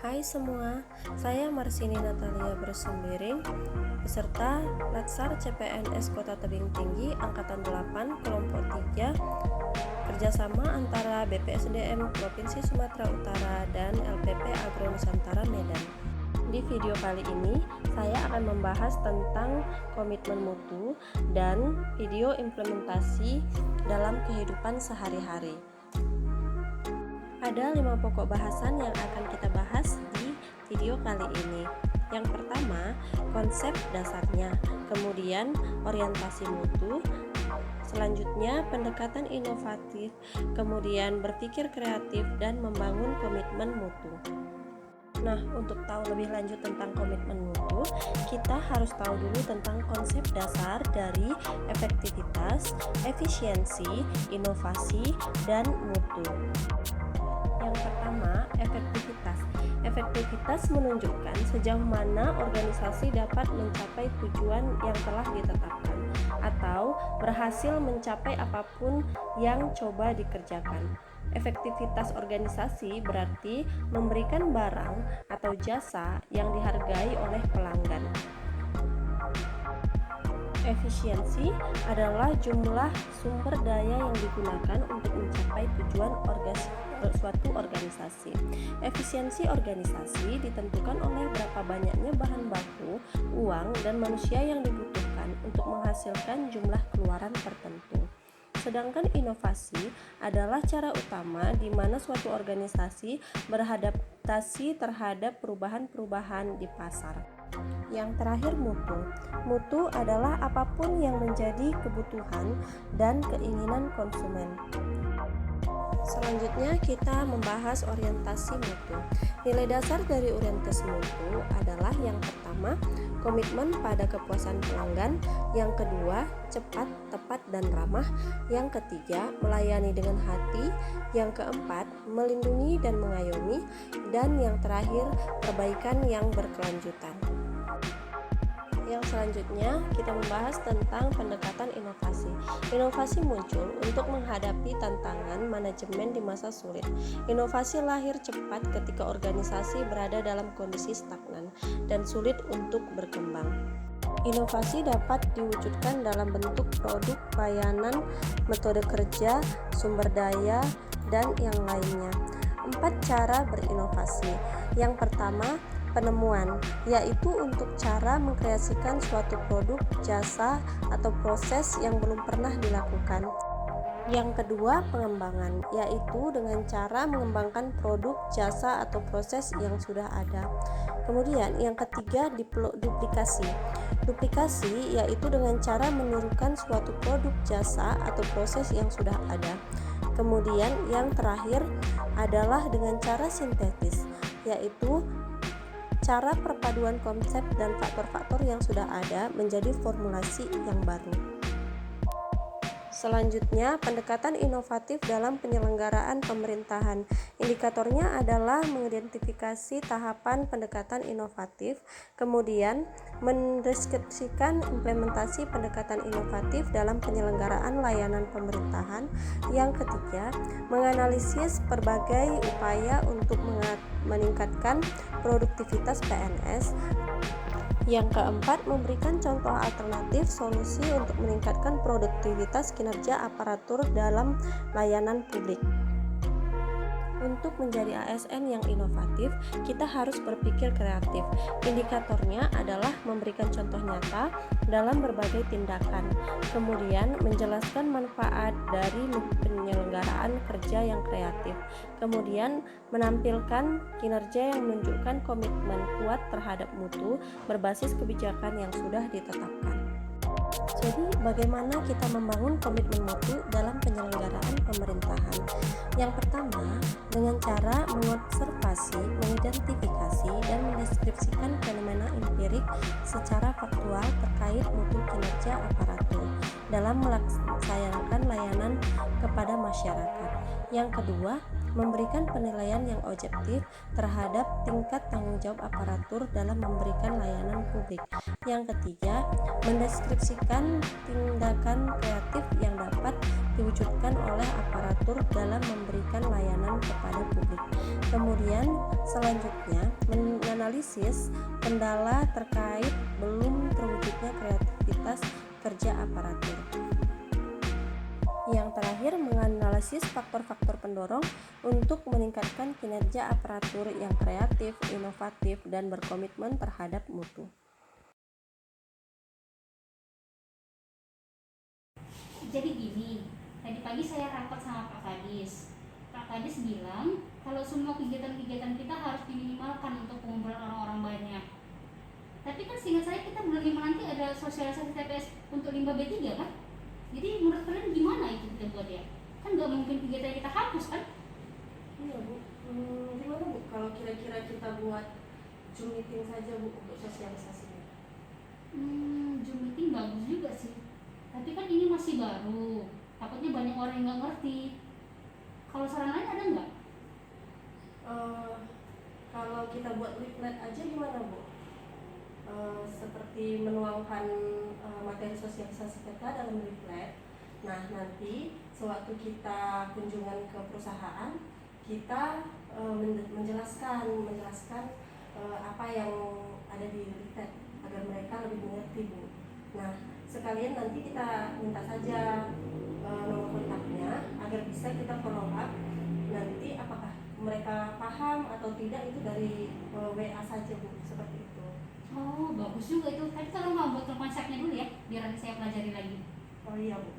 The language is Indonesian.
Hai semua, saya Marsini Natalia Bersumbiring, peserta Latsar CPNS Kota Tebing Tinggi Angkatan 8 Kelompok 3, kerjasama antara BPSDM Provinsi Sumatera Utara dan LPP Agro Nusantara Medan. Di video kali ini, saya akan membahas tentang komitmen mutu dan video implementasi dalam kehidupan sehari-hari. Ada 5 pokok bahasan yang akan kita bahas di video kali ini. Yang pertama, konsep dasarnya, kemudian orientasi mutu, selanjutnya pendekatan inovatif, kemudian berpikir kreatif dan membangun komitmen mutu. Nah, untuk tahu lebih lanjut tentang komitmen mutu, kita harus tahu dulu tentang konsep dasar dari efektivitas, efisiensi, inovasi, dan mutu. Yang pertama, efektivitas. Efektivitas menunjukkan sejauh mana organisasi dapat mencapai tujuan yang telah ditetapkan atau berhasil mencapai apapun yang coba dikerjakan. Efektivitas organisasi berarti memberikan barang atau jasa yang dihargai oleh pelanggan. Efisiensi adalah jumlah sumber daya yang digunakan untuk mencapai tujuan suatu organisasi. Efisiensi organisasi ditentukan oleh berapa banyaknya bahan baku, uang, dan manusia yang dibutuhkan untuk menghasilkan jumlah keluaran tertentu. Sedangkan inovasi adalah cara utama di mana suatu organisasi beradaptasi terhadap perubahan-perubahan di pasar. Yang terakhir, mutu. Mutu adalah apapun yang menjadi kebutuhan dan keinginan konsumen. Selanjutnya kita membahas orientasi mutu. Nilai dasar dari orientasi mutu adalah yang pertama, komitmen pada kepuasan pelanggan, yang kedua, cepat, tepat, dan ramah, yang ketiga, melayani dengan hati, yang keempat, melindungi dan mengayomi, dan yang terakhir, perbaikan yang berkelanjutan. Yang selanjutnya kita membahas tentang pendekatan inovasi. Inovasi muncul untuk menghadapi tantangan manajemen di masa sulit. Inovasi lahir cepat ketika organisasi berada dalam kondisi stagnan dan sulit untuk berkembang. Inovasi dapat diwujudkan dalam bentuk produk, layanan, metode kerja, sumber daya, dan yang lainnya. 4 cara berinovasi. Yang pertama, penemuan, yaitu untuk cara mengkreasikan suatu produk, jasa, atau proses yang belum pernah dilakukan. Yang kedua, pengembangan, yaitu dengan cara mengembangkan produk, jasa, atau proses yang sudah ada. Kemudian yang ketiga, duplikasi. Duplikasi yaitu dengan cara menirukan suatu produk, jasa, atau proses yang sudah ada. Kemudian yang terakhir adalah dengan cara sintetis, yaitu cara perpaduan konsep dan faktor-faktor yang sudah ada menjadi formulasi yang baru. Selanjutnya, pendekatan inovatif dalam penyelenggaraan pemerintahan. Indikatornya adalah mengidentifikasi tahapan pendekatan inovatif, kemudian mendeskripsikan implementasi pendekatan inovatif dalam penyelenggaraan layanan pemerintahan. Yang ketiga, menganalisis berbagai upaya untuk meningkatkan produktivitas PNS. Yang keempat, memberikan contoh alternatif solusi untuk meningkatkan produktivitas kinerja aparatur dalam layanan publik. Untuk menjadi ASN yang inovatif, kita harus berpikir kreatif. Indikatornya adalah memberikan contoh nyata dalam berbagai tindakan, kemudian menjelaskan manfaat dari penyelenggaraan kerja yang kreatif, kemudian menampilkan kinerja yang menunjukkan komitmen kuat terhadap mutu berbasis kebijakan yang sudah ditetapkan. Jadi, bagaimana kita membangun komitmen mutu dalam penyelenggaraan pemerintahan? Yang pertama, dengan cara mengobservasi, mengidentifikasi, dan mendeskripsikan fenomena empirik secara faktual terkait mutu kinerja aparatur dalam melaksanakan layanan kepada masyarakat. Yang kedua, memberikan penilaian yang objektif terhadap tingkat tanggung jawab aparatur dalam memberikan layanan publik. Yang ketiga, mendeskripsikan tindakan kreatif yang dapat diwujudkan oleh aparatur dalam memberikan layanan kepada publik. Kemudian selanjutnya menganalisis kendala terkait belum terwujudnya kreativitas kerja aparatur. Yang terakhir, menganalisis faktor-faktor pendorong untuk meningkatkan kinerja aparatur yang kreatif, inovatif, dan berkomitmen terhadap mutu. Jadi gini, tadi pagi saya rapat sama Pak Kadis. Pak Kadis bilang kalau semua kegiatan-kegiatan kita harus diminimalkan untuk pengumpulan orang-orang banyak. Tapi kan seingat saya kita bulan 5 nanti ada sosialisasi TPS untuk limbah B3 kan? Jadi menurut kalian gimana itu kita buat ya? Kan nggak mungkin kegiatan kita hapus kan? Iya Bu, gimana Bu kalau kira-kira kita buat Zoom meeting saja Bu untuk sosialisasinya? Zoom meeting bagus juga sih. Tapi kan ini masih baru, takutnya banyak orang yang nggak ngerti. Kalau saran lain ada nggak? Kalau kita buat leaflet aja gimana Bu? Seperti menuangkan materi sosialisasi kita dalam leaflet. Nah nanti sewaktu kita kunjungan ke perusahaan, kita menjelaskan apa yang ada di leaflet agar mereka lebih mengerti Bu. Nah sekalian nanti kita minta saja nomor kontaknya agar bisa kita follow up nanti apakah mereka paham atau tidak itu dari WA saja Bu, seperti itu. Oh bagus juga itu. Tapi tolong kamu buat konsepnya dulu ya, biar nanti saya pelajari lagi. Oh iya Bu.